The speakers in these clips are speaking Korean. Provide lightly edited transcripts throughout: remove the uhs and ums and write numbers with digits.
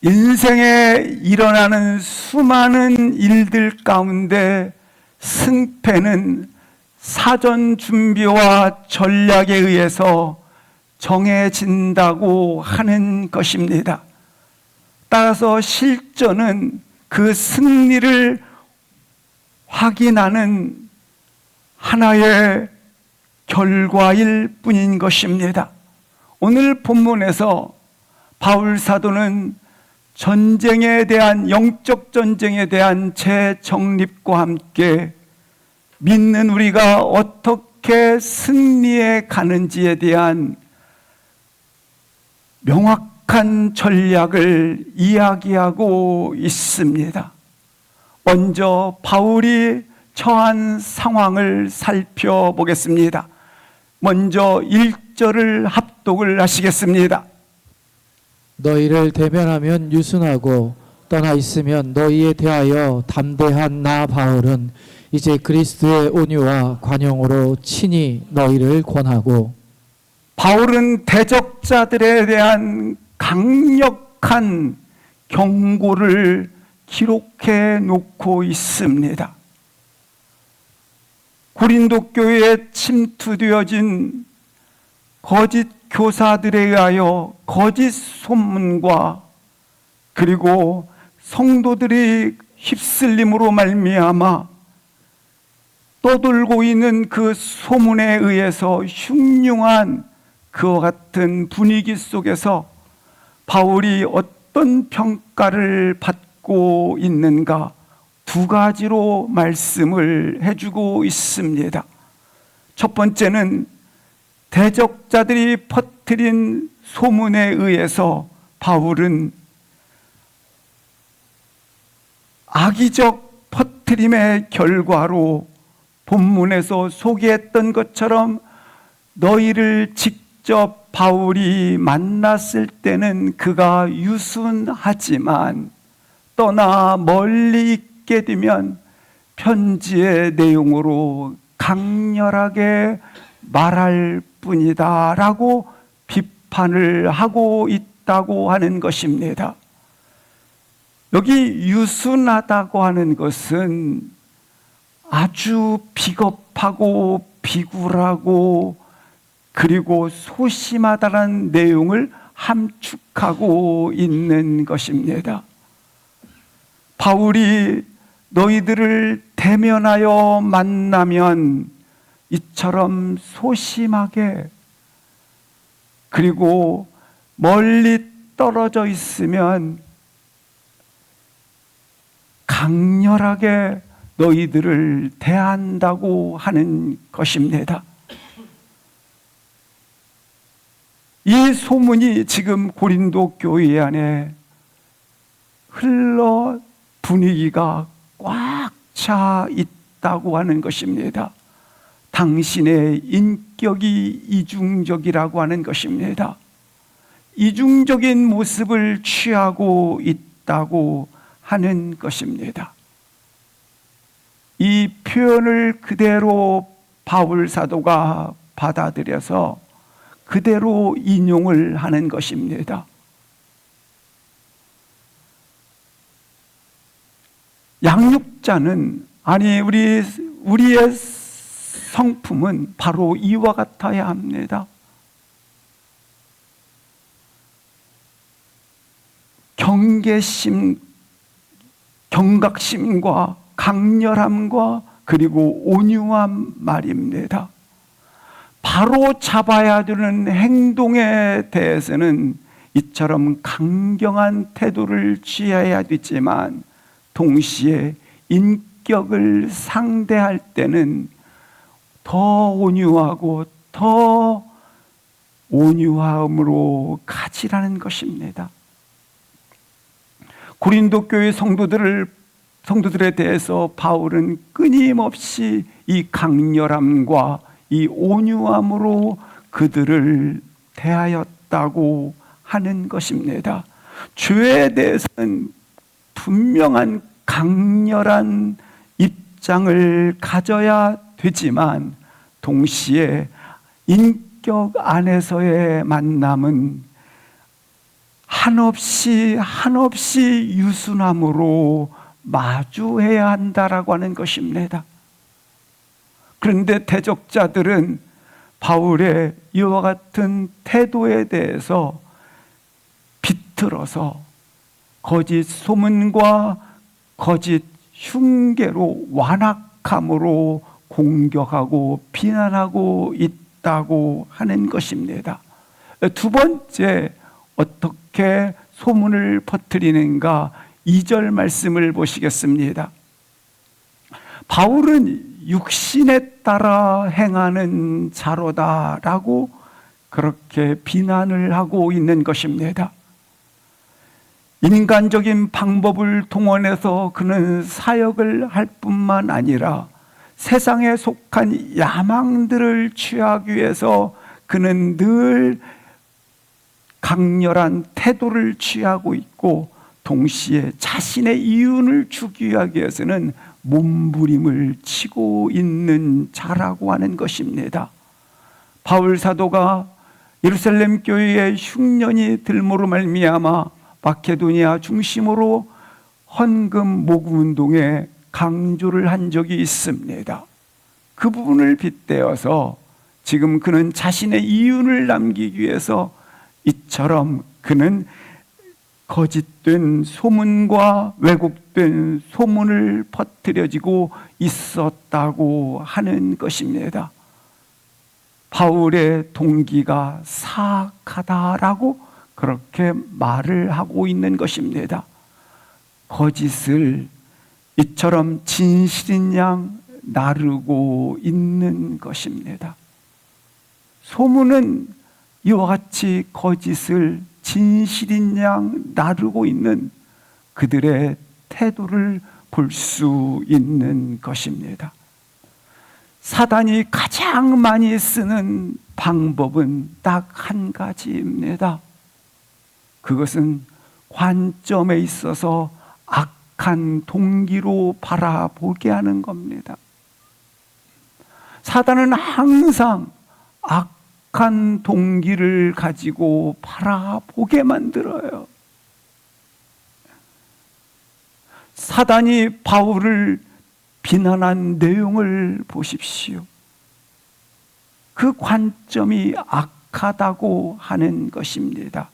인생에 일어나는 수많은 일들 가운데 승패는 사전 준비와 전략에 의해서 정해진다고 하는 것입니다. 따라서 실전은 그 승리를 확인하는 하나의 결과일 뿐인 것입니다. 오늘 본문에서 바울 사도는 전쟁에 대한, 영적 전쟁에 대한 재정립과 함께 믿는 우리가 어떻게 승리해 가는지에 대한 명확한 전략을 이야기하고 있습니다. 먼저 바울이 처한 상황을 살펴보겠습니다. 먼저 1절을 합독을 하시겠습니다. 너희를 대면하면 유순하고 떠나 있으면 너희에 대하여 담대한 나 바울은 이제 그리스도의 온유와 관용으로 친히 너희를 권하고. 바울은 대적자들에 대한 강력한 경고를 기록해 놓고 있습니다. 고린도 교회에 침투되어진 거짓 교사들에 의하여 거짓 소문과 그리고 성도들이 휩쓸림으로 말미암아 떠돌고 있는 그 소문에 의해서 흉흉한 그와 같은 분위기 속에서 바울이 어떤 평가를 받고 있는가 두 가지로 말씀을 해주고 있습니다. 첫 번째는 대적자들이 퍼뜨린 소문에 의해서 바울은 악의적 퍼뜨림의 결과로 본문에서 소개했던 것처럼 너희를 직접 바울이 만났을 때는 그가 유순하지만 떠나 멀리 있게 되면 편지의 내용으로 강렬하게 말할 뿐이다 라고 비판을 하고 있다고 하는 것입니다. 여기 유순하다고 하는 것은 아주 비겁하고 비굴하고 그리고 소심하다는 내용을 함축하고 있는 것입니다. 바울이 너희들을 대면하여 만나면 이처럼 소심하게 그리고 멀리 떨어져 있으면 강렬하게 너희들을 대한다고 하는 것입니다. 이 소문이 지금 고린도 교회 안에 흘러 분위기가 꽉 차 있다고 하는 것입니다. 당신의 인격이 이중적이라고 하는 것입니다. 이중적인 모습을 취하고 있다고 하는 것입니다. 이 표현을 그대로 바울 사도가 받아들여서 그대로 인용을 하는 것입니다. 양육자는 우리의 성품은 바로 이와 같아야 합니다. 경계심, 경각심과 강렬함과 그리고 온유한 말입니다. 바로 잡아야 되는 행동에 대해서는 이처럼 강경한 태도를 취해야 되지만 동시에 인격을 상대할 때는 더 온유하고 더 온유함으로 가지라는 것입니다. 고린도 교회 성도들에 대해서 바울은 끊임없이 이 강렬함과 이 온유함으로 그들을 대하였다고 하는 것입니다. 죄에 대해서는 분명한 강렬한 입장을 가져야 되지만 동시에 인격 안에서의 만남은 한없이 유순함으로 마주해야 한다라고 하는 것입니다. 그런데 대적자들은 바울의 이와 같은 태도에 대해서 비틀어서 거짓 소문과 거짓 흉계로 완악함으로 공격하고 비난하고 있다고 하는 것입니다. 두 번째, 어떻게 소문을 퍼뜨리는가? 2절 말씀을 보시겠습니다. 바울은 육신에 따라 행하는 자로다라고 그렇게 비난을 하고 있는 것입니다. 인간적인 방법을 동원해서 그는 사역을 할 뿐만 아니라 세상에 속한 야망들을 취하기 위해서 그는 늘 강렬한 태도를 취하고 있고, 동시에 자신의 이윤을 주기 위해서는 몸부림을 치고 있는 자라고 하는 것입니다. 바울 사도가 예루살렘 교회의 흉년이 들므로 말미암아 마케도니아 중심으로 헌금 모금 운동에 강조를 한 적이 있습니다. 그 부분을 빗대어서 지금 그는 자신의 이윤을 남기기 위해서 이처럼 그는 거짓된 소문과 왜곡된 소문을 퍼뜨려지고 있었다고 하는 것입니다. 바울의 동기가 사악하다라고 그렇게 말을 하고 있는 것입니다. 거짓을 이처럼 진실인 양 나르고 있는 것입니다. 소문은 이와 같이 거짓을 진실인 양 나르고 있는 그들의 태도를 볼 수 있는 것입니다. 사단이 가장 많이 쓰는 방법은 딱 한 가지입니다. 그것은 관점에 있어서 악한 동기로 바라보게 하는 겁니다. 사단은 항상 악한 동기를 가지고 바라보게 만들어요. 사단이 바울을 비난한 내용을 보십시오. 그 관점이 악하다고 하는 것입니다.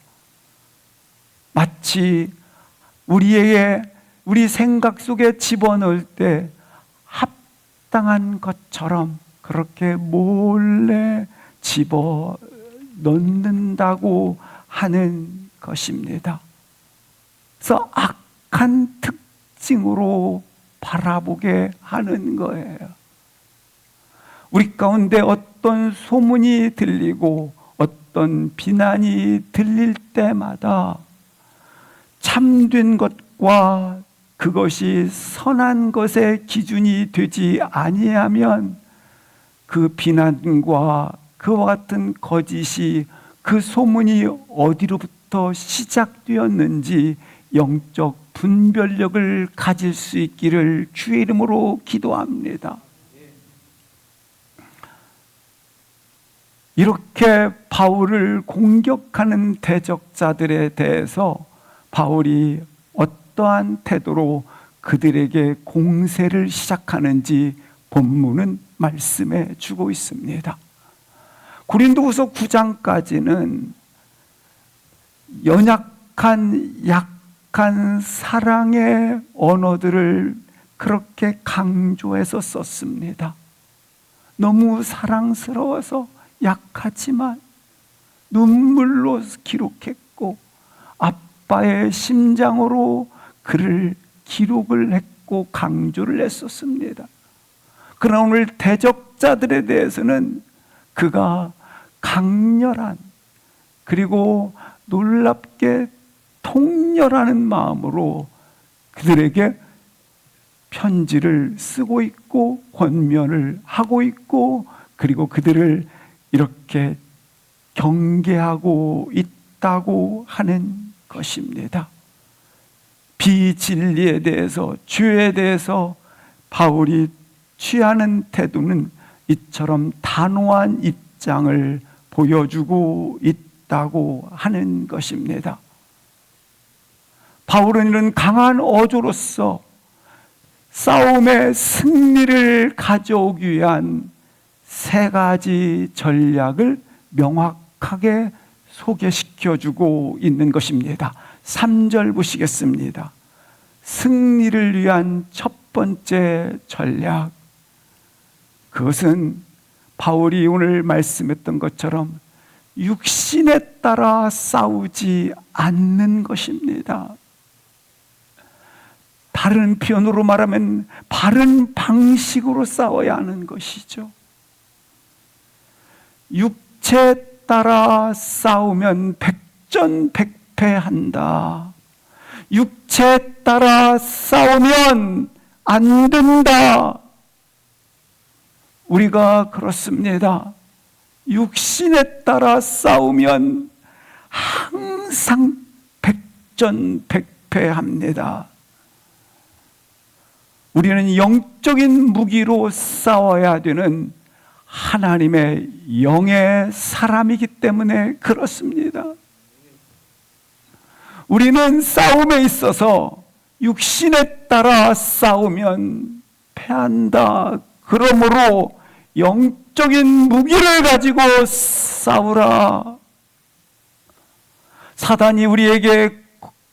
마치 우리 생각 속에 집어넣을 때 합당한 것처럼 그렇게 몰래 집어넣는다고 하는 것입니다. 그래서 악한 특징으로 바라보게 하는 거예요. 우리 가운데 어떤 소문이 들리고 어떤 비난이 들릴 때마다 참된 것과 그것이 선한 것의 기준이 되지 아니하면 그 비난과 그와 같은 거짓이, 그 소문이 어디로부터 시작되었는지 영적 분별력을 가질 수 있기를 주의 이름으로 기도합니다. 이렇게 바울을 공격하는 대적자들에 대해서 바울이 어떠한 태도로 그들에게 공세를 시작하는지 본문은 말씀해 주고 있습니다. 고린도후서 9장까지는 약한 사랑의 언어들을 그렇게 강조해서 썼습니다. 너무 사랑스러워서 약하지만 눈물로 기록했고 아빠의 심장으로 그를 기록을 했고 강조를 했었습니다. 그러나 오늘 대적자들에 대해서는 그가 강렬한, 그리고 놀랍게 통렬하는 마음으로 그들에게 편지를 쓰고 있고 권면을 하고 있고, 그리고 그들을 이렇게 경계하고 있다고 하는 것입니다. 비진리에 대해서, 죄에 대해서 바울이 취하는 태도는 이처럼 단호한 입장을 보여주고 있다고 하는 것입니다. 바울은 이런 강한 어조로서 싸움의 승리를 가져오기 위한 세 가지 전략을 명확하게 소개시켜주고 있는 것입니다. 3절 보시겠습니다. 승리를 위한 첫 번째 전략, 그것은 바울이 오늘 말씀했던 것처럼 육신에 따라 싸우지 않는 것입니다. 다른 표현으로 말하면 바른 방식으로 싸워야 하는 것이죠. 육체에 따라 싸우면 백전백패한다. 육체에 따라 싸우면 안 된다. 우리가 그렇습니다. 육신에 따라 싸우면 항상 백전백패합니다. 우리는 영적인 무기로 싸워야 되는 하나님의 영의 사람이기 때문에 그렇습니다. 우리는 싸움에 있어서 육신에 따라 싸우면 패한다. 그러므로 영적인 무기를 가지고 싸우라. 사단이 우리에게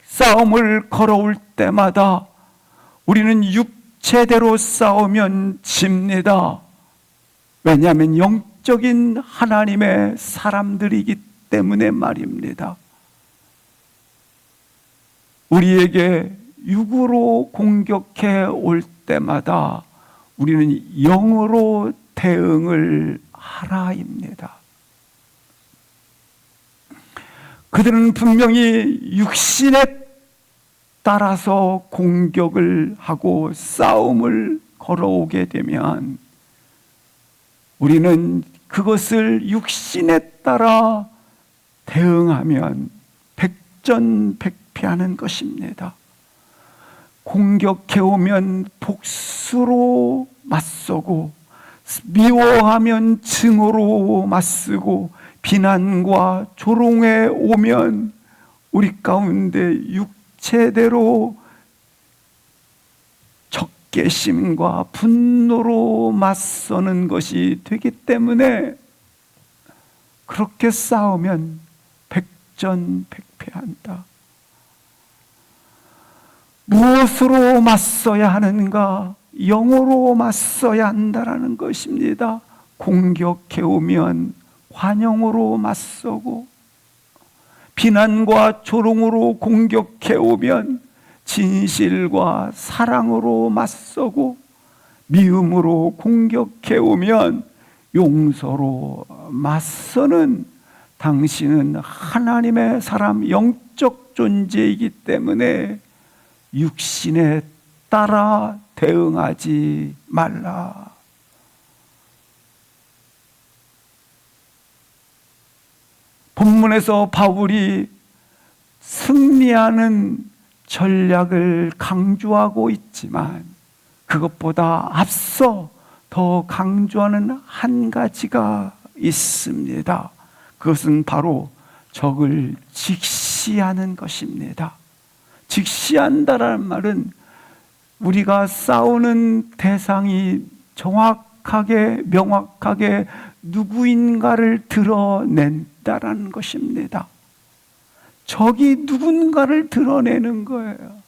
싸움을 걸어올 때마다 우리는 육체대로 싸우면 집니다. 왜냐하면 영적인 하나님의 사람들이기 때문에 말입니다. 우리에게 육으로 공격해 올 때마다 우리는 영으로 대응을 하라입니다. 그들은 분명히 육신에 따라서 공격을 하고 싸움을 걸어오게 되면 우리는 그것을 육신에 따라 대응하면 백전백패하는 것입니다. 공격해오면 복수로 맞서고, 미워하면 증오로 맞서고, 비난과 조롱에 오면 우리 가운데 육체대로 적개심과 분노로 맞서는 것이 되기 때문에 그렇게 싸우면 백전백패한다. 무엇으로 맞서야 하는가? 영으로 맞서야 한다라는 것입니다. 공격해오면 관용으로 맞서고, 비난과 조롱으로 공격해오면 진실과 사랑으로 맞서고, 미움으로 공격해오면 용서로 맞서는 당신은 하나님의 사람, 영적 존재이기 때문에 육신에 따라 대응하지 말라. 본문에서 바울이 승리하는 전략을 강조하고 있지만 그것보다 앞서 더 강조하는 한 가지가 있습니다. 그것은 바로 적을 직시하는 것입니다. 직시한다라는 말은 우리가 싸우는 대상이 정확하게 명확하게 누구인가를 드러낸다라는 것입니다. 적이 누군가를 드러내는 거예요.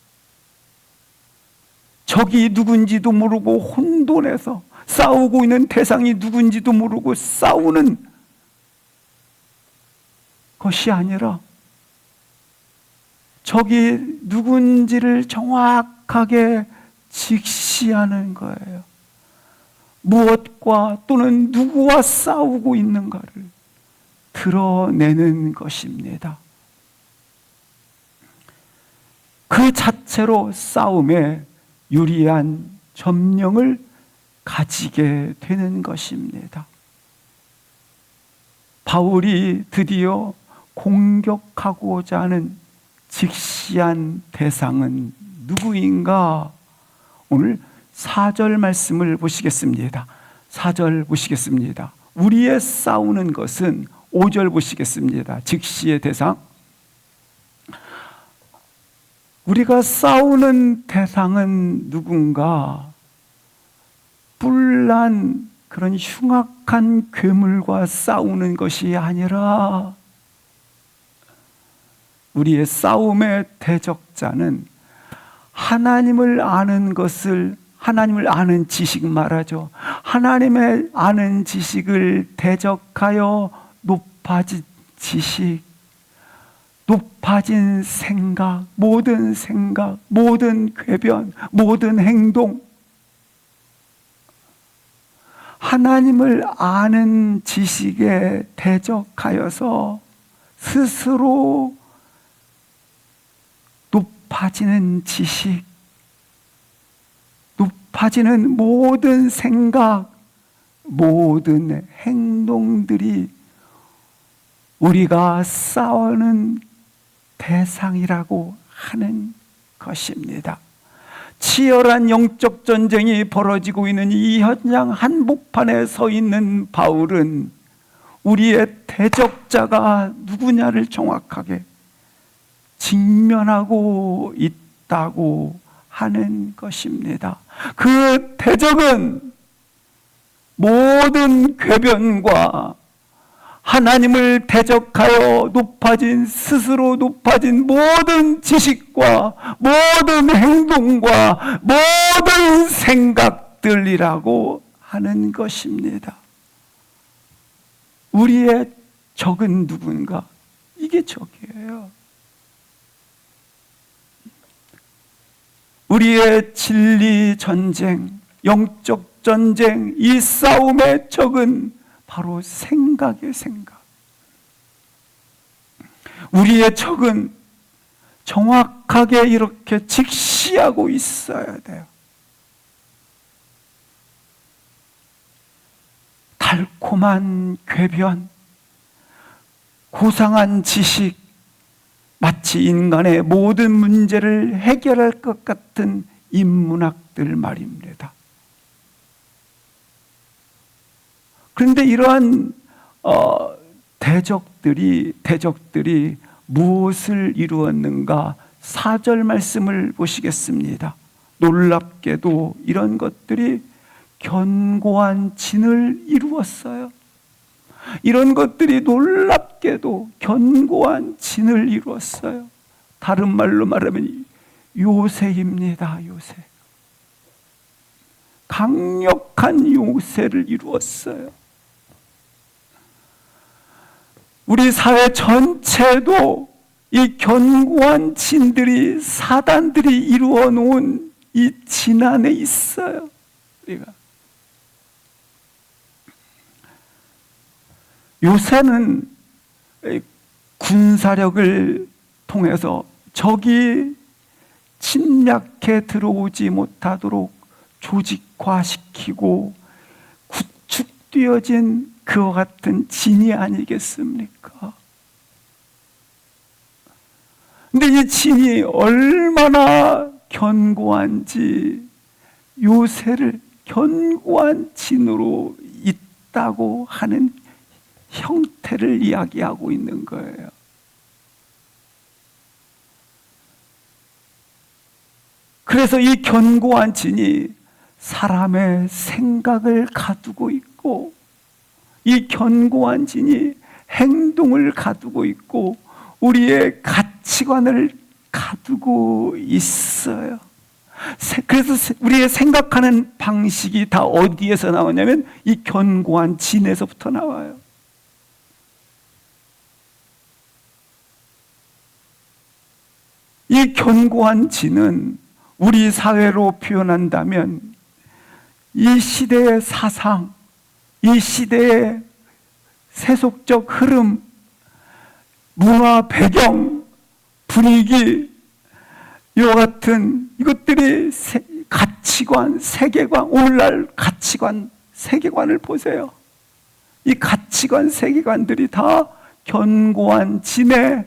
적이 누군지도 모르고 혼돈해서 싸우고 있는 대상이 누군지도 모르고 싸우는 것이 아니라 적이 누군지를 정확하게 직시하는 거예요. 무엇과 또는 누구와 싸우고 있는가를 드러내는 것입니다. 그 자체로 싸움에 유리한 점령을 가지게 되는 것입니다. 바울이 드디어 공격하고자 하는 직시한 대상은 누구인가? 오늘 4절 말씀을 보시겠습니다. 4절 보시겠습니다. 우리의 싸우는 것은 5절 보시겠습니다. 직시의 대상. 우리가 싸우는 대상은 누군가? 뿔난 그런 흉악한 괴물과 싸우는 것이 아니라 우리의 싸움의 대적자는 하나님을 아는 것을, 하나님을 아는 지식 말하죠. 하나님의 아는 지식을 대적하여 높아진 지식, 높아진 생각, 모든 궤변, 모든 행동, 하나님을 아는 지식에 대적하여서 스스로 높아지는 지식, 높아지는 모든 생각, 모든 행동들이 우리가 싸우는 대상이라고 하는 것입니다. 치열한 영적 전쟁이 벌어지고 있는 이 현장 한복판에 서 있는 바울은 우리의 대적자가 누구냐를 정확하게 직면하고 있다고 하는 것입니다. 그 대적은 모든 궤변과 하나님을 대적하여 스스로 높아진 모든 지식과 모든 행동과 모든 생각들이라고 하는 것입니다. 우리의 적은 누군가? 이게 적이에요. 우리의 진리 전쟁, 영적 전쟁, 이 싸움의 적은 바로 생각의 생각. 우리의 적은 정확하게 이렇게 직시하고 있어야 돼요. 달콤한 궤변, 고상한 지식, 마치 인간의 모든 문제를 해결할 것 같은 인문학들 말입니다. 그런데 이러한 대적들이 무엇을 이루었는가? 4절 말씀을 보시겠습니다. 놀랍게도 이런 것들이 견고한 진을 이루었어요. 이런 것들이 놀랍게도 견고한 진을 이루었어요. 다른 말로 말하면 요새입니다. 요새. 강력한 요새를 이루었어요. 우리 사회 전체도 이 견고한 진들이, 사단들이 이루어 놓은 이 진 안에 있어요. 우리가. 요새는 군사력을 통해서 적이 침략해 들어오지 못하도록 조직화시키고 구축되어진 그와 같은 진이 아니겠습니까? 근데 이 진이 얼마나 견고한지 요새를 견고한 진으로 있다고 하는 형태를 이야기하고 있는 거예요. 그래서 이 견고한 진이 사람의 생각을 가두고 있고, 이 견고한 진이 행동을 가두고 있고, 우리의 가치관을 가두고 있어요. 그래서 우리의 생각하는 방식이 다 어디에서 나오냐면 이 견고한 진에서부터 나와요. 이 견고한 진은 우리 사회로 표현한다면 이 시대의 사상, 이 시대의 세속적 흐름, 문화 배경, 분위기, 이와 같은 이것들이 가치관, 세계관, 오늘날 가치관, 세계관을 보세요. 이 가치관, 세계관들이 다 견고한 진의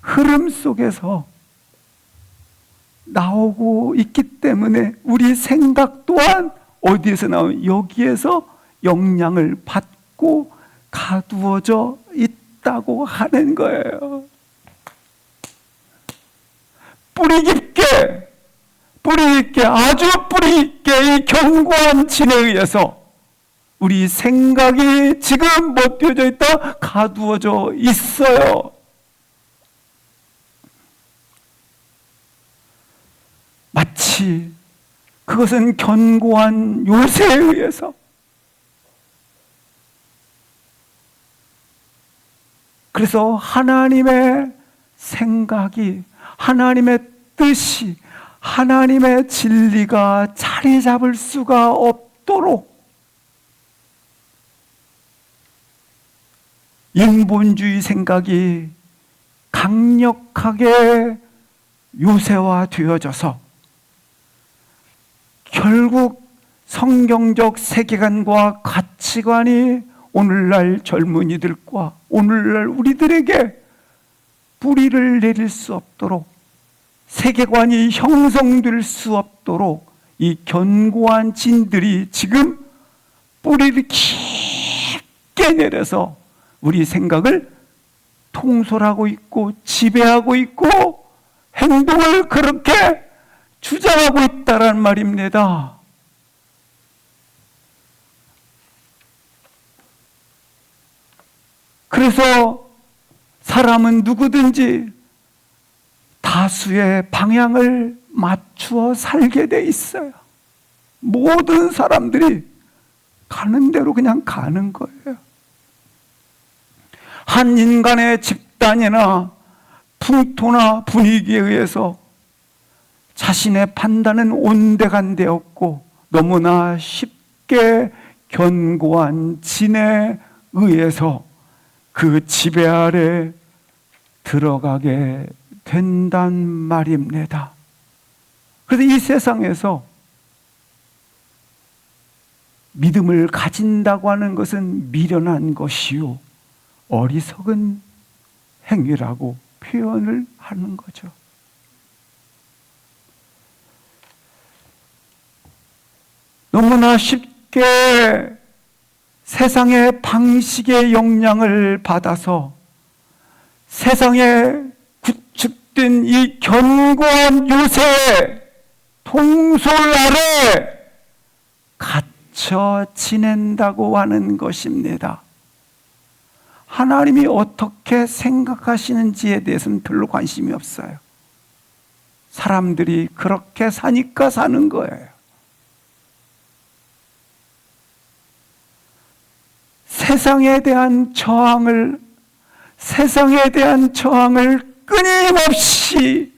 흐름 속에서 나오고 있기 때문에 우리 생각 또한 어디에서 나오면 여기에서 영향을 받고 가두어져 있다고 하는 거예요. 뿌리 깊은 있게, 아주 뿌리 있게 이 견고한 진에 의해서 우리 생각이 지금 못 되어져 있다, 가두어져 있어요. 마치 그것은 견고한 요새에 의해서 그래서 하나님의 생각이, 하나님의 뜻이, 하나님의 진리가 자리 잡을 수가 없도록 인본주의 생각이 강력하게 요새화되어져서 결국 성경적 세계관과 가치관이 오늘날 젊은이들과 오늘날 우리들에게 뿌리를 내릴 수 없도록, 세계관이 형성될 수 없도록 이 견고한 진들이 지금 뿌리를 깊게 내려서 우리 생각을 통솔하고 있고 지배하고 있고 행동을 그렇게 주장하고 있다란 말입니다. 그래서 사람은 누구든지 다수의 방향을 맞추어 살게 돼 있어요. 모든 사람들이 가는 대로 그냥 가는 거예요. 한 인간의 집단이나 풍토나 분위기에 의해서 자신의 판단은 온데간데없고 너무나 쉽게 견고한 진에 의해서 그 지배 아래 들어가게 된단 말입니다. 그래서 이 세상에서 믿음을 가진다고 하는 것은 미련한 것이요 어리석은 행위라고 표현을 하는 거죠. 너무나 쉽게 세상의 방식의 영향을 받아서 세상에 구축된 이 견고한 요새의 통솔 아래 갇혀 지낸다고 하는 것입니다. 하나님이 어떻게 생각하시는지에 대해서는 별로 관심이 없어요. 사람들이 그렇게 사니까 사는 거예요. 세상에 대한 저항을 끊임없이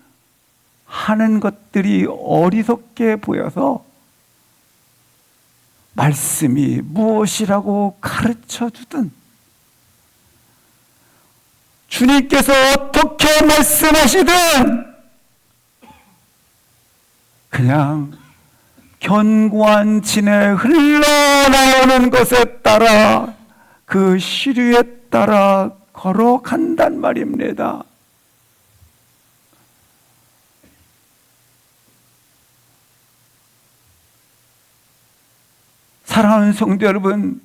하는 것들이 어리석게 보여서 말씀이 무엇이라고 가르쳐 주든 주님께서 어떻게 말씀하시든 그냥 견고한 진에 흘러나오는 것에 따라 그 시류에 따라 걸어간단 말입니다. 사랑하는 성도 여러분,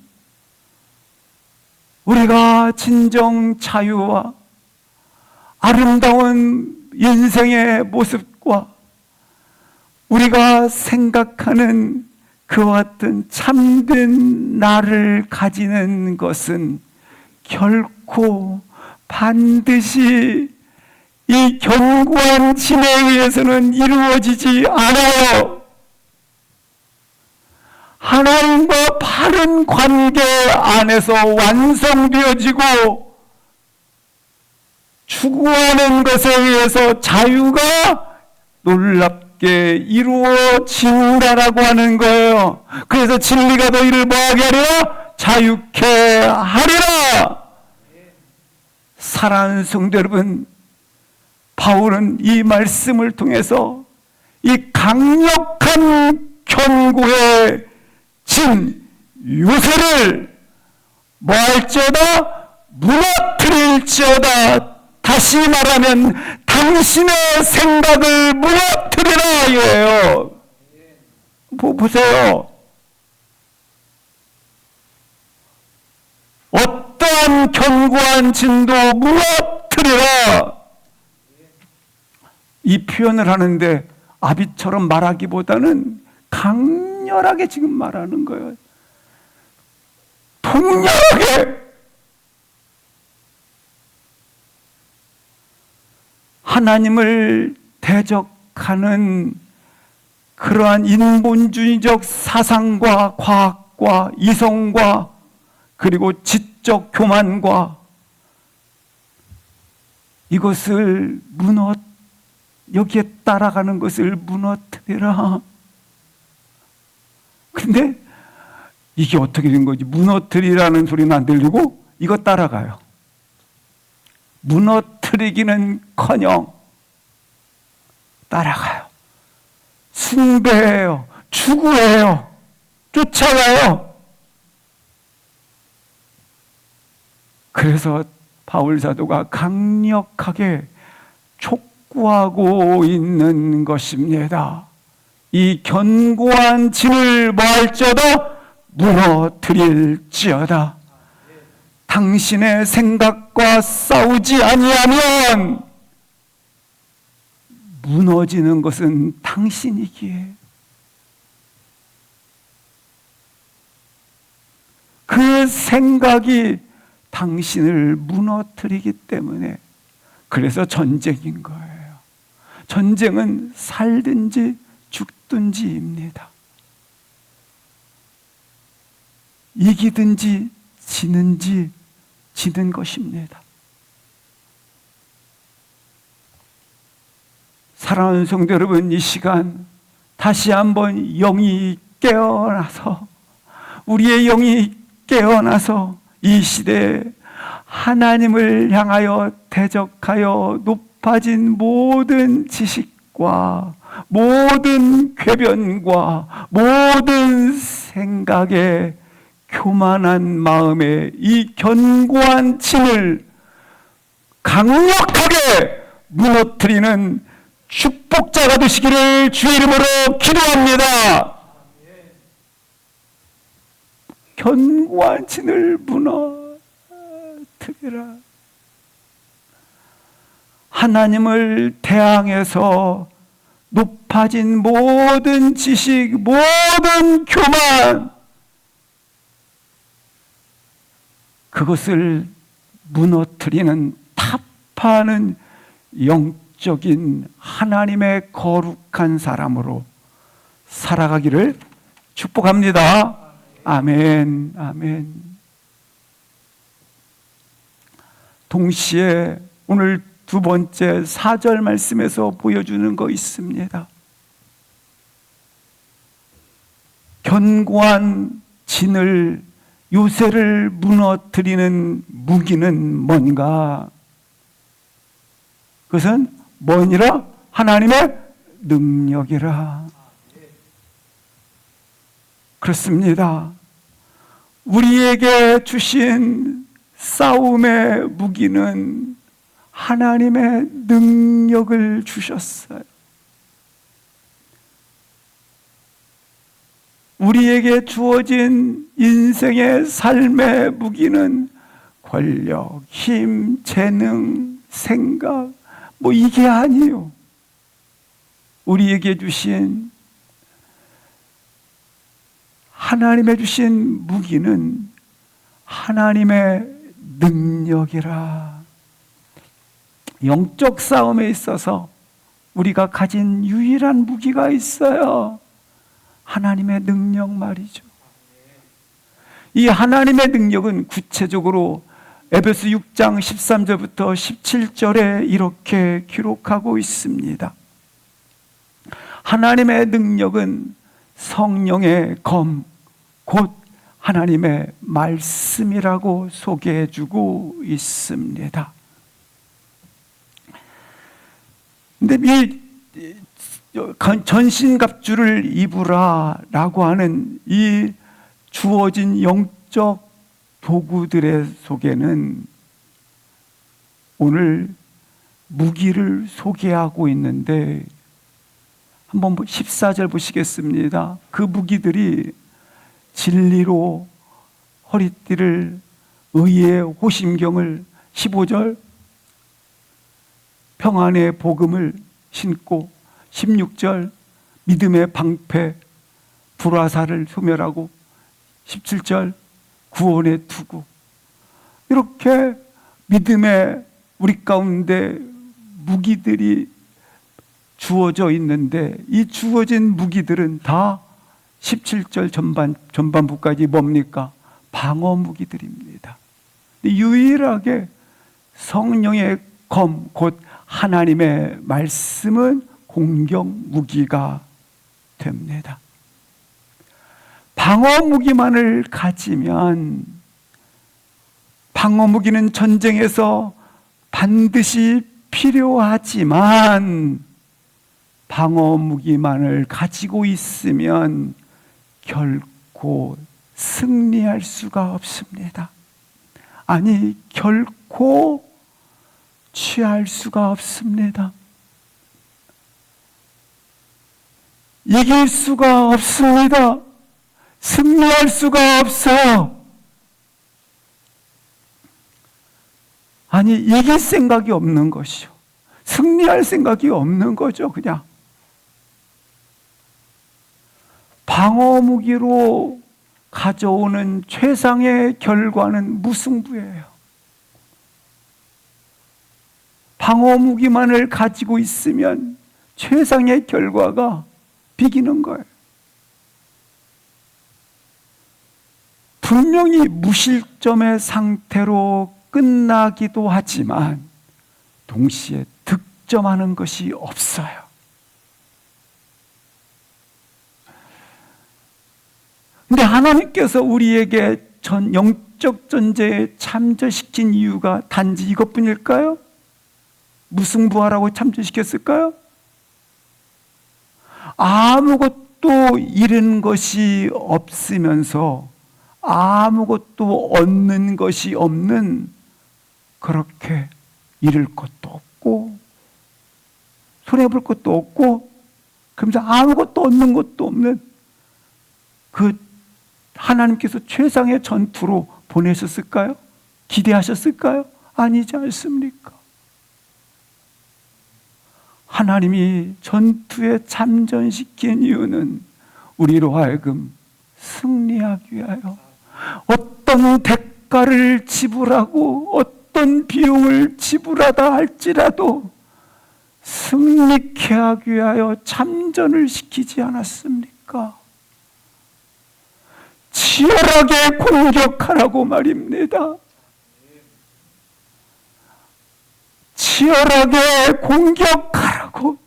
우리가 진정 자유와 아름다운 인생의 모습과 우리가 생각하는 그와 같은 참된 나를 가지는 것은 결코 반드시 이 견고한 진에 의해서는 이루어지지 않아요. 하나님과 바른 관계 안에서 완성되어지고 추구하는 것에 의해서 자유가 놀랍게 이루어진다라고 하는 거예요. 그래서 진리가 너희를 뭐하게 하리라? 자유케 하리라. 사랑하는 성도 여러분, 바울은 이 말씀을 통해서 이 강력한 견고의 진 요새를 뭐할지어다? 무너뜨릴지어다. 다시 말하면 당신의 생각을 무너뜨리라 이거예요. 보세요. 어떠한 견고한 진도 무너뜨리라. 이 표현을 하는데 아비처럼 말하기보다는 강렬하게 지금 말하는 거예요. 통렬하게 하나님을 대적하는 그러한 인본주의적 사상과 과학과 이성과 그리고 지적 교만과 이것을 여기에 따라가는 것을 무너뜨리라. 근데 이게 어떻게 된 거지? 무너뜨리라는 소리는 안 들리고 이거 따라가요. 무너뜨리기는커녕 따라가요. 숭배해요. 추구해요. 쫓아가요. 그래서 바울 사도가 강력하게 촉구하고 있는 것입니다. 이 견고한 진을 뭐할지어다 무너뜨릴지어다. 당신의 생각과 싸우지 아니하면 무너지는 것은 당신이기에 그 생각이 당신을 무너뜨리기 때문에 그래서 전쟁인 거예요. 전쟁은 살든지 죽든지입니다. 이기든지 지는 것입니다. 사랑하는 성도 여러분, 이 시간 다시 한번 영이 깨어나서 우리의 영이 깨어나서 이 시대에 하나님을 향하여 대적하여 높아진 모든 지식과 모든 궤변과 모든 생각에 교만한 마음에 이 견고한 진을 강력하게 무너뜨리는 축복자가 되시기를 주의 이름으로 기도합니다. 견고한 진을 무너뜨리라. 하나님을 대항해서 높아진 모든 지식, 모든 교만, 그것을 무너뜨리는 타파하는 영적인 하나님의 거룩한 사람으로 살아가기를 축복합니다. 아멘, 아멘. 동시에 오늘 두 번째 4절 말씀에서 보여주는 거 있습니다. 견고한 진을 요새를 무너뜨리는 무기는 뭔가? 그것은 뭐니라? 하나님의 능력이라. 그렇습니다. 우리에게 주신 싸움의 무기는 하나님의 능력을 주셨어요. 우리에게 주어진 인생의 삶의 무기는 권력, 힘, 재능, 생각, 이게 아니에요. 우리에게 주신 하나님의 주신 무기는 하나님의 능력이라. 영적 싸움에 있어서 우리가 가진 유일한 무기가 있어요. 하나님의 능력 말이죠. 이 하나님의 능력은 구체적으로 에베소 6장 13절부터 17절에 이렇게 기록하고 있습니다. 하나님의 능력은 성령의 검, 곧 하나님의 말씀이라고 소개해주고 있습니다. 근데 이 전신갑주를 입으라라고 하는 이 주어진 영적 도구들의 속에는 오늘 무기를 소개하고 있는데 한번 14절 보시겠습니다. 그 무기들이 진리로 허리띠를, 의의 호심경을, 15절 평안의 복음을 신고, 16절 믿음의 방패 불화살을 소멸하고 17절 구원의 투구. 이렇게 믿음의 우리 가운데 무기들이 주어져 있는데 이 주어진 무기들은 다 17절 전반부까지 뭡니까? 방어 무기들입니다. 유일하게 성령의 검, 곧 하나님의 말씀은 공격 무기가 됩니다. 방어 무기만을 가지면, 방어 무기는 전쟁에서 반드시 필요하지만 방어 무기만을 가지고 있으면 결코 승리할 수가 없습니다. 아니, 결코 취할 수가 없습니다. 이길 수가 없습니다. 승리할 수가 없어요. 아니, 이길 생각이 없는 것이요. 승리할 생각이 없는 거죠, 그냥. 방어 무기로 가져오는 최상의 결과는 무승부예요. 방어 무기만을 가지고 있으면 최상의 결과가 비기는 거예요. 분명히 무실점의 상태로 끝나기도 하지만 동시에 득점하는 것이 없어요. 근데 하나님께서 우리에게 영적 전쟁에 참전시킨 이유가 단지 이것뿐일까요? 무승부하라고 참전시켰을까요? 아무것도 잃은 것이 없으면서 아무것도 얻는 것이 없는, 그렇게 잃을 것도 없고 손해볼 것도 없고 그러면서 아무것도 얻는 것도 없는 그 하나님께서 최상의 전투로 보내셨을까요? 기대하셨을까요? 아니지 않습니까? 하나님이 전투에 참전시킨 이유는 우리로 하여금 승리하기 위하여 어떤 대가를 지불하고 어떤 비용을 지불하다 할지라도 승리케 하기 위하여 참전을 시키지 않았습니까? 치열하게 공격하라고 말입니다. 치열하게 공격하라고.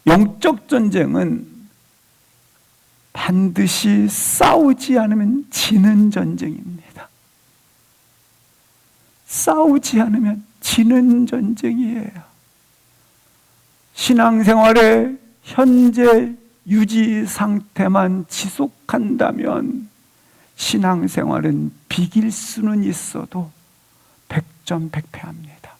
영적 전쟁은 반드시 싸우지 않으면 지는 전쟁입니다. 싸우지 않으면 지는 전쟁이에요. 신앙생활의 현재 유지 상태만 지속한다면 신앙생활은 비길 수는 있어도 백전백패합니다.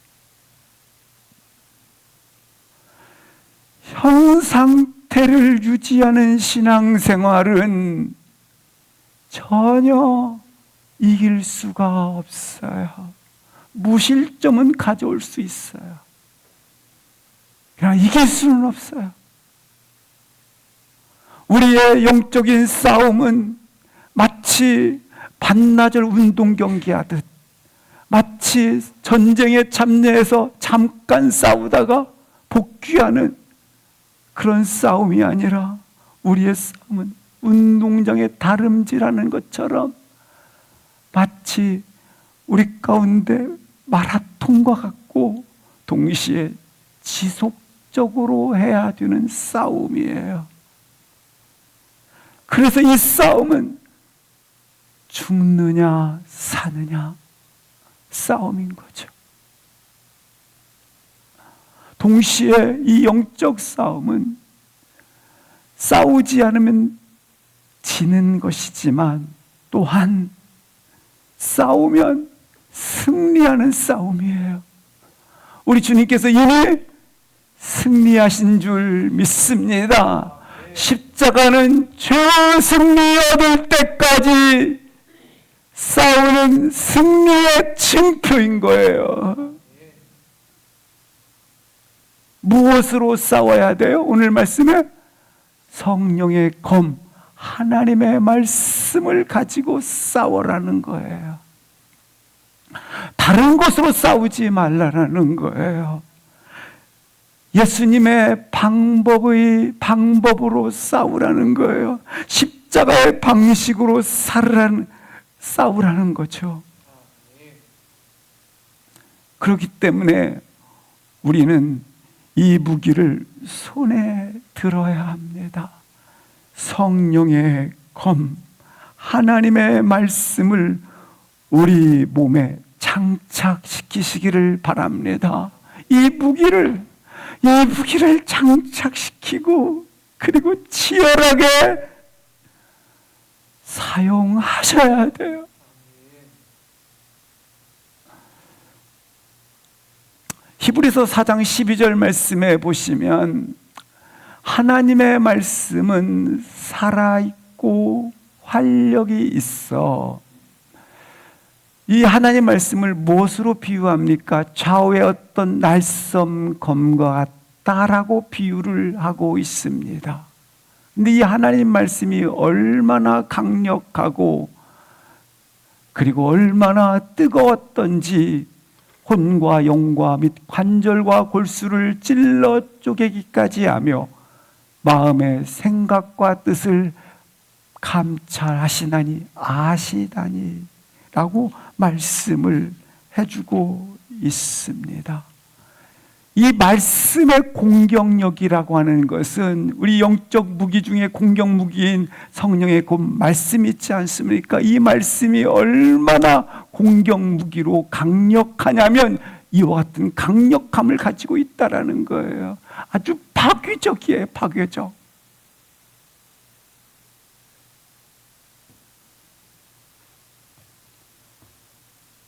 현 상태를 유지하는 신앙생활은 전혀 이길 수가 없어요. 무실점은 가져올 수 있어요. 그러나 이길 수는 없어요. 우리의 영적인 싸움은 마치 반나절 운동 경기하듯, 마치 전쟁에 참여해서 잠깐 싸우다가 복귀하는 그런 싸움이 아니라 우리의 싸움은 운동장에 다름질하는 것처럼 마치 우리 가운데 마라톤과 같고 동시에 지속적으로 해야 되는 싸움이에요. 그래서 이 싸움은 죽느냐 사느냐 싸움인 거죠. 동시에 이 영적 싸움은 싸우지 않으면 지는 것이지만 또한 싸우면 승리하는 싸움이에요. 우리 주님께서 이미 승리하신 줄 믿습니다. 십자가는 죄 승리 얻을 때까지 싸우는 승리의 징표인 거예요. 무엇으로 싸워야 돼요? 오늘 말씀에 성령의 검, 하나님의 말씀을 가지고 싸워라는 거예요. 다른 것으로 싸우지 말라는 거예요. 예수님의 방법으로 싸우라는 거예요. 십자가의 방식으로 싸우라는 거죠. 그렇기 때문에 우리는 이 무기를 손에 들어야 합니다. 성령의 검, 하나님의 말씀을 우리 몸에 장착시키시기를 바랍니다. 이 무기를 장착시키고 그리고 치열하게 사용하셔야 돼요. 히브리서 4장 12절 말씀에 보시면 하나님의 말씀은 살아있고 활력이 있어. 이 하나님 말씀을 무엇으로 비유합니까? 좌우의 어떤 날쌘 검과 같다라고 비유를 하고 있습니다. 근데 이 하나님 말씀이 얼마나 강력하고 그리고 얼마나 뜨거웠던지 혼과 영과 및 관절과 골수를 찔러 쪼개기까지 하며 마음의 생각과 뜻을 감찰하시나니 아시다니 라고 말씀을 해주고 있습니다. 이 말씀의 공격력이라고 하는 것은 우리 영적 무기 중에 공격 무기인 성령의 그 말씀이 있지 않습니까? 이 말씀이 얼마나 공격 무기로 강력하냐면 이와 같은 강력함을 가지고 있다라는 거예요. 아주 파괴적이에요, 파괴적.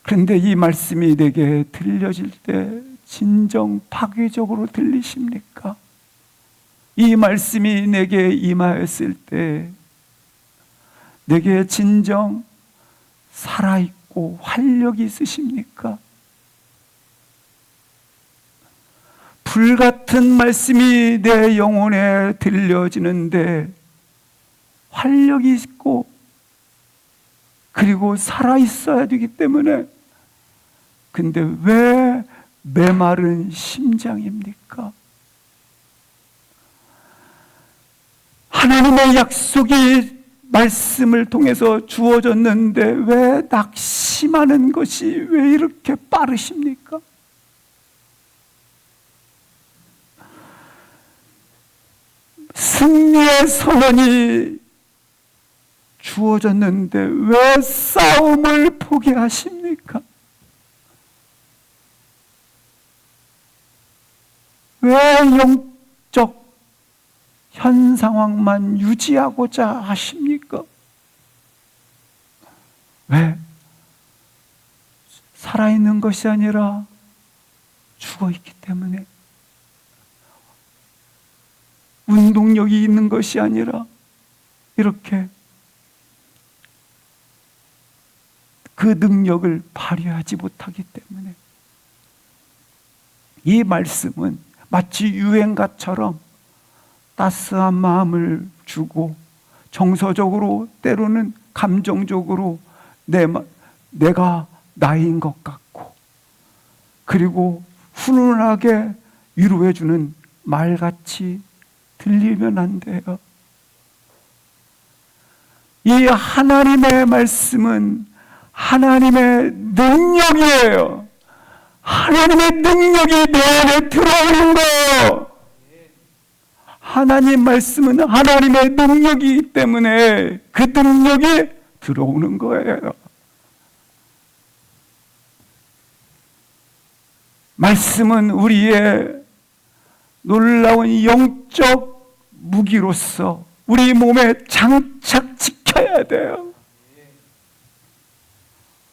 그런데 이 말씀이 내게 들려질 때 진정 파괴적으로 들리십니까? 이 말씀이 내게 임하였을 때 내게 진정 살아있고 활력이 있으십니까? 불같은 말씀이 내 영혼에 들려지는데 활력이 있고 그리고 살아있어야 되기 때문에 근데 왜 메마른 심장입니까? 하나님의 약속이 말씀을 통해서 주어졌는데 왜 낙심하는 것이 왜 이렇게 빠르십니까? 승리의 선언이 주어졌는데 왜 싸움을 포기하십니까? 왜 영적 현 상황만 유지하고자 하십니까? 왜? 살아있는 것이 아니라 죽어있기 때문에, 운동력이 있는 것이 아니라 이렇게 그 능력을 발휘하지 못하기 때문에. 이 말씀은 마치 유행가처럼 따스한 마음을 주고 정서적으로 때로는 감정적으로 내가 나인 것 같고 그리고 훈훈하게 위로해주는 말같이 들리면 안 돼요. 이 하나님의 말씀은 하나님의 능력이에요. 하나님의 능력이 내 안에 들어오는 거예요. 하나님 말씀은 하나님의 능력이기 때문에 그 능력이 들어오는 거예요. 말씀은 우리의 놀라운 영적 무기로서 우리 몸에 장착시켜야 돼요.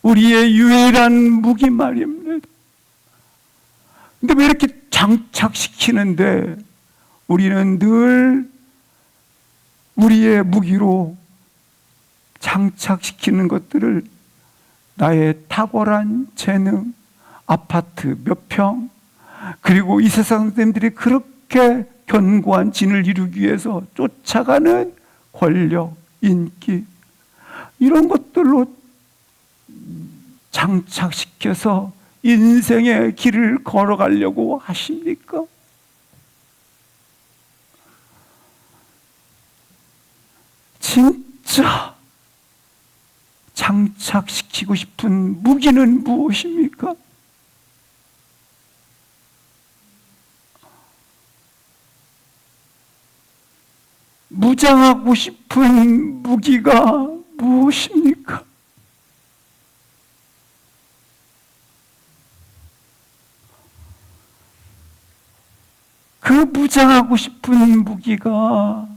우리의 유일한 무기 말입니다. 근데 왜 이렇게 장착시키는데 우리는 늘 우리의 무기로 장착시키는 것들을 나의 탁월한 재능, 아파트 몇 평, 그리고 이 세상 사람들이 그렇게 견고한 진을 이루기 위해서 쫓아가는 권력, 인기, 이런 것들로 장착시켜서 인생의 길을 걸어가려고 하십니까? 진짜 장착시키고 싶은 무기는 무엇입니까? 무장하고 싶은 무기가 무엇입니까? 그 무장하고 싶은 무기가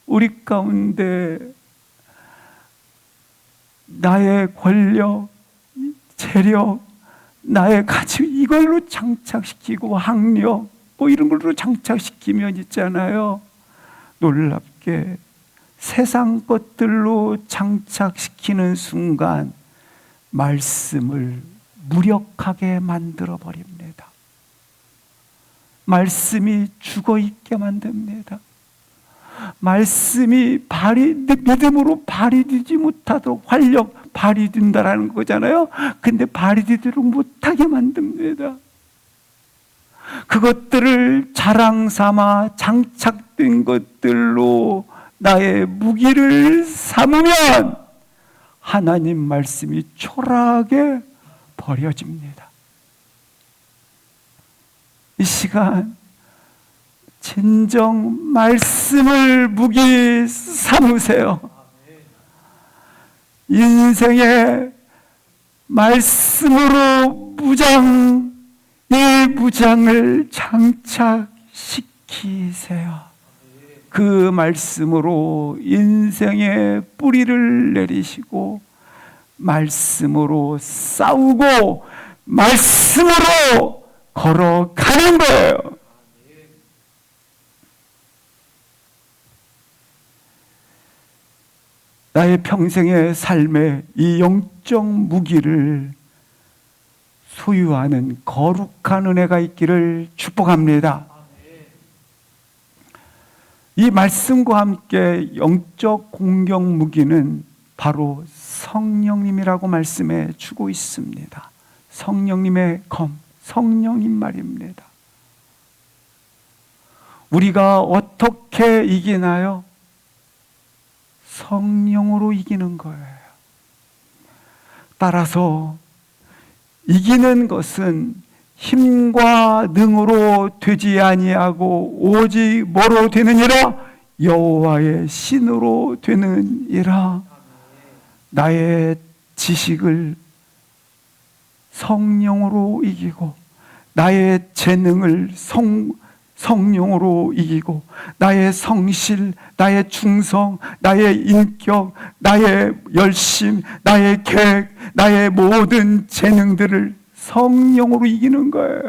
우리 가운데 나의 권력, 재력, 나의 가치, 이걸로 장착시키고 학력, 뭐 이런 걸로 장착시키면 있잖아요. 놀랍게 세상 것들로 장착시키는 순간 말씀을 무력하게 만들어 버립니다. 말씀이 죽어 있게 만듭니다. 말씀이 믿음으로 발휘되지 못하도록 활력 발휘된다라는 거잖아요. 근데 발휘되도록 못하게 만듭니다. 그것들을 자랑 삼아 장착된 것들로 나의 무기를 삼으면 하나님 말씀이 초라하게 버려집니다. 이 시간 진정 말씀을 무기 삼으세요. 인생의 말씀으로 이 무장을 장착시키세요. 그 말씀으로 인생의 뿌리를 내리시고 말씀으로 싸우고 말씀으로 걸어가는 거예요. 나의 평생의 삶에 이 영적 무기를 소유하는 거룩한 은혜가 있기를 축복합니다. 이 말씀과 함께 영적 공격 무기는 바로 성령님이라고 말씀해 주고 있습니다. 성령님의 검, 성령님 말입니다. 우리가 어떻게 이기나요? 성령으로 이기는 거예요. 따라서 이기는 것은 힘과 능으로 되지 아니하고 오직 뭐로 되느니라? 여호와의 신으로 되느니라. 나의 지식을 성령으로 이기고 나의 재능을 성령으로 이기고 나의 성실, 나의 충성, 나의 인격, 나의 열심, 나의 계획, 나의 모든 재능들을 성령으로 이기는 거예요.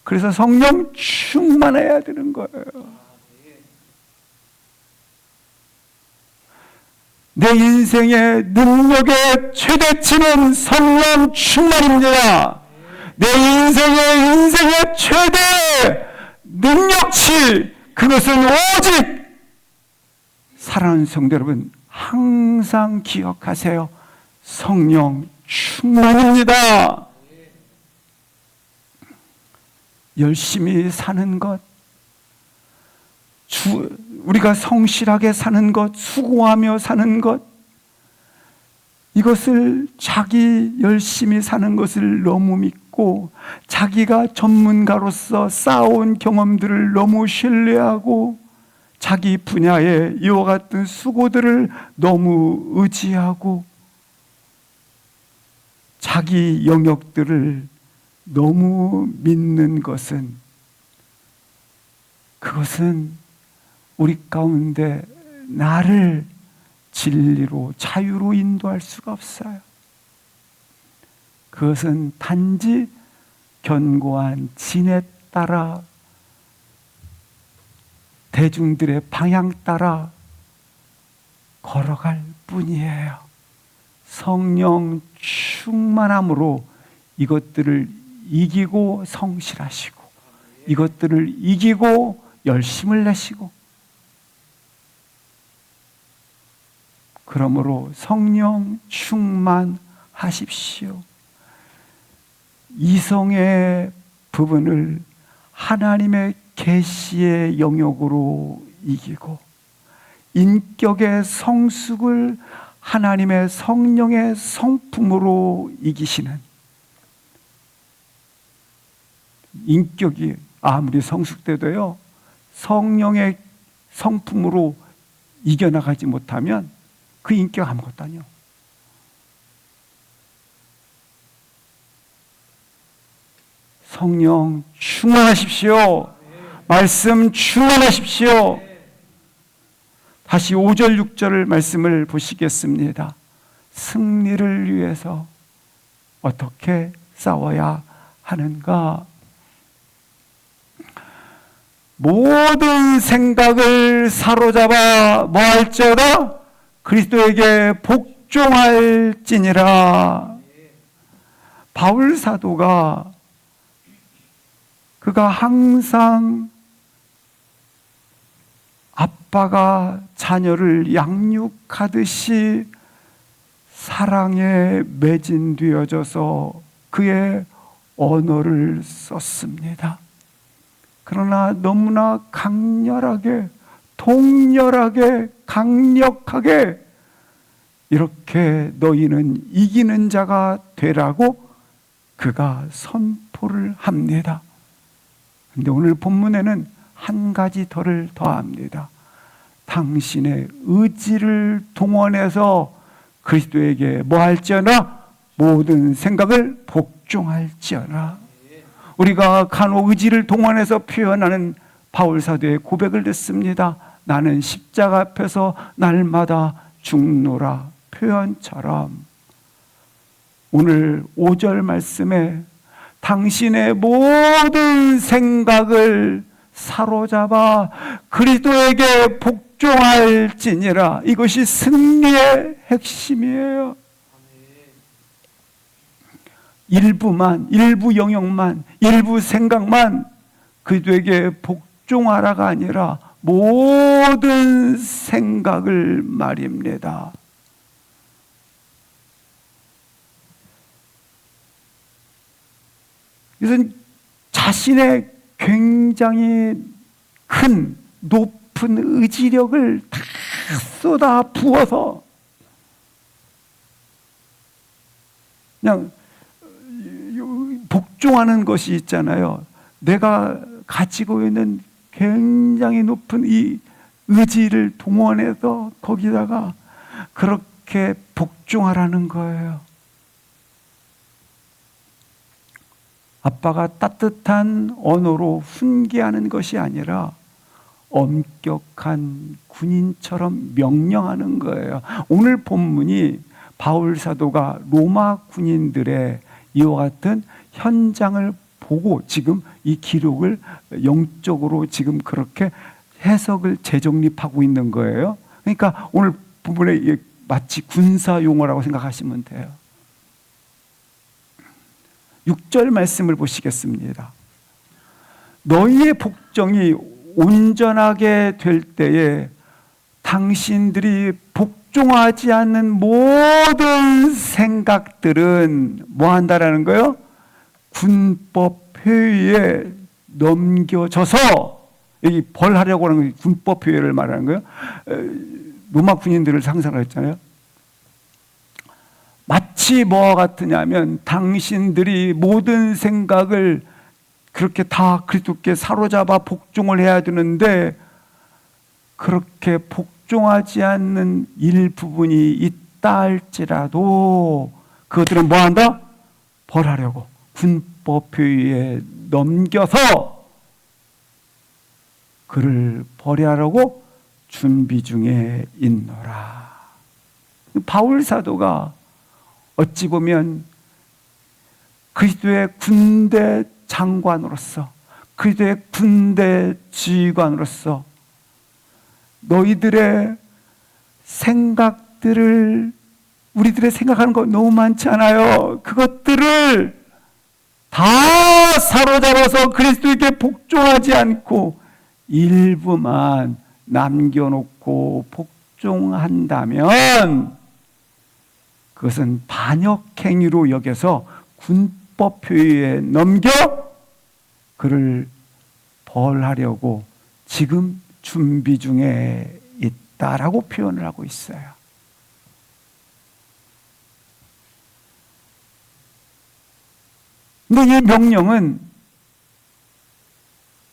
그래서 성령 충만해야 되는 거예요. 내 인생의 능력의 최대치는 성령 충만입니다. 내 인생의 최대 능력치, 그것은 오직 사랑하는 성도 여러분, 항상 기억하세요. 성령 충만입니다. 열심히 사는 것, 우리가 성실하게 사는 것, 수고하며 사는 것, 이것을 자기 열심히 사는 것을 너무 믿고 자기가 전문가로서 쌓아온 경험들을 너무 신뢰하고 자기 분야의 이와 같은 수고들을 너무 의지하고 자기 영역들을 너무 믿는 것은, 그것은 우리 가운데 나를 진리로 자유로 인도할 수가 없어요. 그것은 단지 견고한 진에 따라 대중들의 방향 따라 걸어갈 뿐이에요. 성령 충만함으로 이것들을 이기고 성실하시고 이것들을 이기고 열심을 내시고, 그러므로 성령 충만하십시오. 이성의 부분을 하나님의 계시의 영역으로 이기고, 인격의 성숙을 하나님의 성령의 성품으로 이기시는, 인격이 아무리 성숙돼도요, 성령의 성품으로 이겨나가지 못하면 그 인격 아무것도 아니요. 성령 충만하십시오. 말씀 충만하십시오. 다시 5절 6절을 말씀을 보시겠습니다. 승리를 위해서 어떻게 싸워야 하는가? 모든 생각을 사로잡아 뭐할지어다? 그리스도에게 복종할지니라. 바울 사도가 그가 항상 아빠가 자녀를 양육하듯이 사랑에 매진되어져서 그의 언어를 썼습니다. 그러나 너무나 강렬하게, 통렬하게, 강력하게 이렇게 너희는 이기는 자가 되라고 그가 선포를 합니다. 그런데 오늘 본문에는 한 가지 더를 더합니다. 당신의 의지를 동원해서 그리스도에게 뭐 할지어나 모든 생각을 복종할지어나. 우리가 간혹 의지를 동원해서 표현하는 바울 사도의 고백을 듣습니다. 나는 십자가 앞에서 날마다 죽노라 표현처럼 오늘 5절 말씀에 당신의 모든 생각을 사로잡아 그리스도에게 복종할지니라. 이것이 승리의 핵심이에요. 일부만, 일부 영역만, 일부 생각만 그리스도에게 복종하라가 아니라 모든 생각을 말입니다. 이것은 자신의 굉장히 큰 높은 의지력을 다 쏟아 부어서 그냥 복종하는 것이 있잖아요. 내가 가지고 있는 굉장히 높은 이 의지를 동원해서 거기다가 그렇게 복종하라는 거예요. 아빠가 따뜻한 언어로 훈계하는 것이 아니라 엄격한 군인처럼 명령하는 거예요. 오늘 본문이 바울 사도가 로마 군인들의 이와 같은 현장을 보고 지금 이 기록을 영적으로 지금 그렇게 해석을 재정립하고 있는 거예요. 그러니까 오늘 부분에 마치 군사 용어라고 생각하시면 돼요. 6절 말씀을 보시겠습니다. 너희의 복종이 온전하게 될 때에 당신들이 복종하지 않는 모든 생각들은 뭐 한다라는 거예요? 군법 회의에 넘겨져서, 여기 벌하려고 하는 군법 회의를 말하는 거예요. 로마 군인들을 상상을 했잖아요. 마치 뭐와 같으냐면 당신들이 모든 생각을 그렇게 다 그리스도께 사로잡아 복종을 해야 되는데 그렇게 복종하지 않는 일부분이 있다 할지라도 그것들은 뭐 한다? 벌하려고 군법회의에 넘겨서 그를 벌하려고 준비 중에 있노라. 바울 사도가 어찌 보면 그리스도의 군대 장관으로서, 그리스도의 군대 지휘관으로서 너희들의 생각들을 우리들의 생각하는 거 너무 많잖아요. 그것들을 다 사로잡아서 그리스도에게 복종하지 않고 일부만 남겨놓고 복종한다면 그것은 반역행위로 여겨서 군법회의에 넘겨 그를 벌하려고 지금 준비 중에 있다라고 표현을 하고 있어요. 근데 이 명령은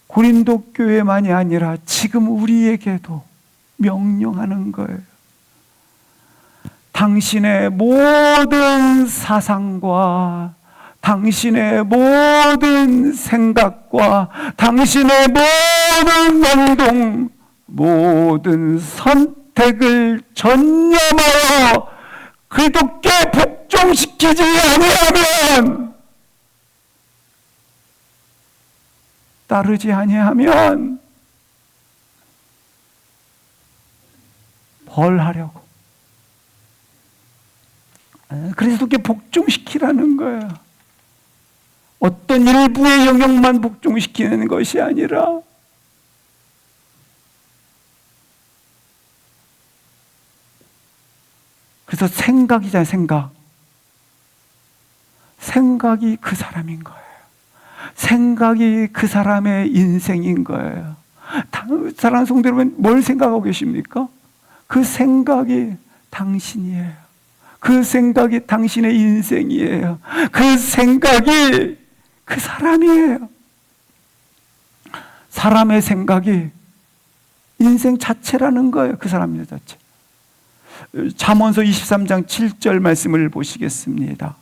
고린도 교회만이 아니라 지금 우리에게도 명령하는 거예요. 당신의 모든 사상과 당신의 모든 생각과 당신의 모든 행동, 모든 선택을 전념하여 그리스도께 복종시키지 아니하면, 따르지 아니하면 벌하려고, 그리스도께 복종시키라는 거예요. 어떤 일부의 영역만 복종시키는 것이 아니라 그래서 생각이잖아요. 생각이 그 사람인 거예요. 생각이 그 사람의 인생인 거예요. 사랑하는 성도 여러분, 뭘 생각하고 계십니까? 그 생각이 당신이에요. 그 생각이 당신의 인생이에요. 그 생각이 그 사람이에요. 사람의 생각이 인생 자체라는 거예요. 그 사람의 자체. 잠언서 23장 7절 말씀을 보시겠습니다.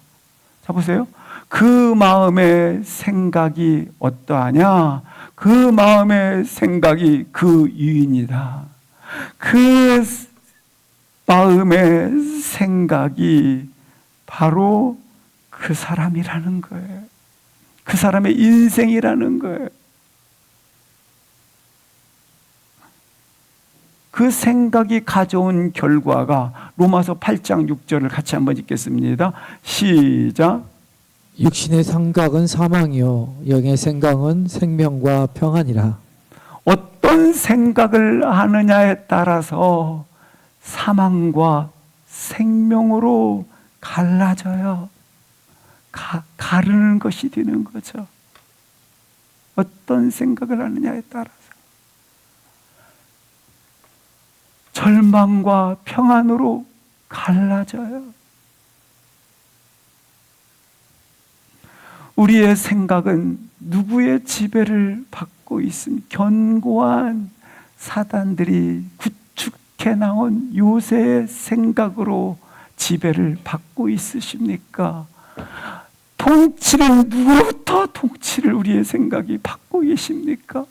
자, 보세요. 그 마음의 생각이 어떠하냐? 그 마음의 생각이 그 유인이다. 그 마음의 생각이 바로 그 사람이라는 거예요. 그 사람의 인생이라는 거예요. 그 생각이 가져온 결과가 로마서 8장 6절을 같이 한번 읽겠습니다. 시작. 육신의 생각은 사망이요 영의 생각은 생명과 평안이라. 어떤 생각을 하느냐에 따라서 사망과 생명으로 갈라져요. 가르는 것이 되는 거죠. 어떤 생각을 하느냐에 따라서 절망과 평안으로 갈라져요. 우리의 생각은 누구의 지배를 받고 있습니까? 견고한 사단들이 구축해 나온 요새의 생각으로 지배를 받고 있으십니까? 통치를 누구로부터 통치를 우리의 생각이 받고 계십니까?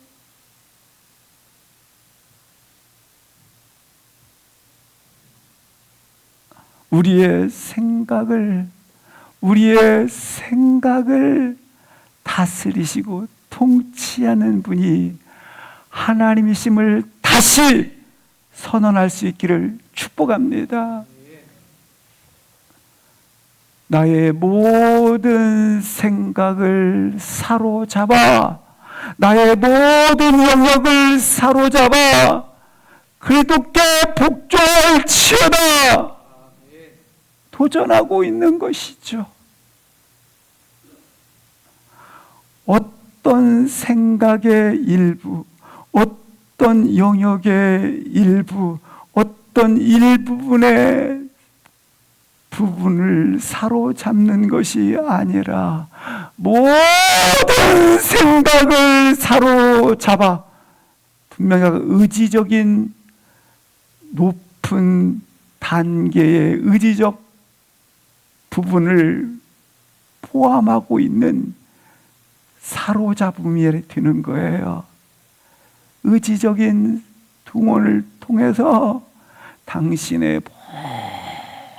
우리의 생각을 다스리시고 통치하는 분이 하나님이심을 다시 선언할 수 있기를 축복합니다. 나의 모든 생각을 사로잡아, 나의 모든 영역을 사로잡아 그리스도께 복종할지어다 도전하고 있는 것이죠. 어떤 생각의 일부, 어떤 영역의 일부, 어떤 일부분의 부분을 사로잡는 것이 아니라 모든 생각을 사로잡아 분명히 의지적인 높은 단계의 의지적 부분을 포함하고 있는 사로잡음이 되는 거예요. 의지적인 동원을 통해서 당신의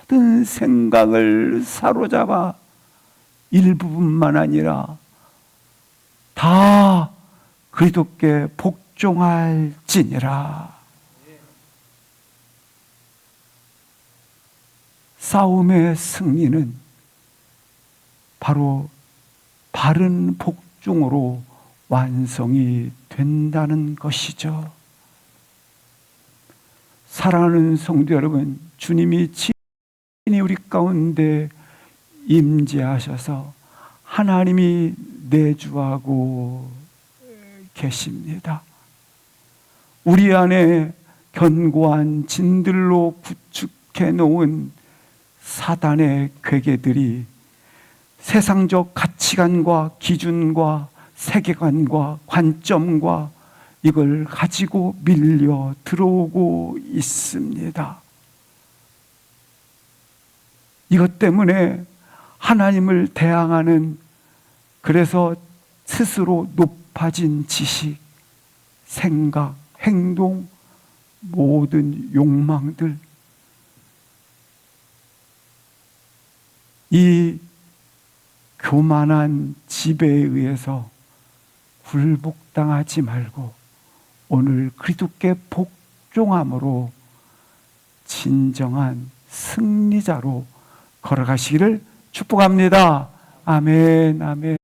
모든 생각을 사로잡아 일부분만 아니라 다 그리스도께 복종할지니라. 싸움의 승리는 바로 바른 복종으로 완성이 된다는 것이죠. 사랑하는 성도 여러분, 주님이 친히 우리 가운데 임재하셔서 하나님이 내주하고 계십니다. 우리 안에 견고한 진들로 구축해 놓은 사단의 괴계들이 세상적 가치관과 기준과 세계관과 관점과 이걸 가지고 밀려 들어오고 있습니다. 이것 때문에 하나님을 대항하는, 그래서 스스로 높아진 지식, 생각, 행동, 모든 욕망들, 이 교만한 지배에 의해서 굴복당하지 말고 오늘 그리스도께 복종함으로 진정한 승리자로 걸어가시기를 축복합니다. 아멘, 아멘.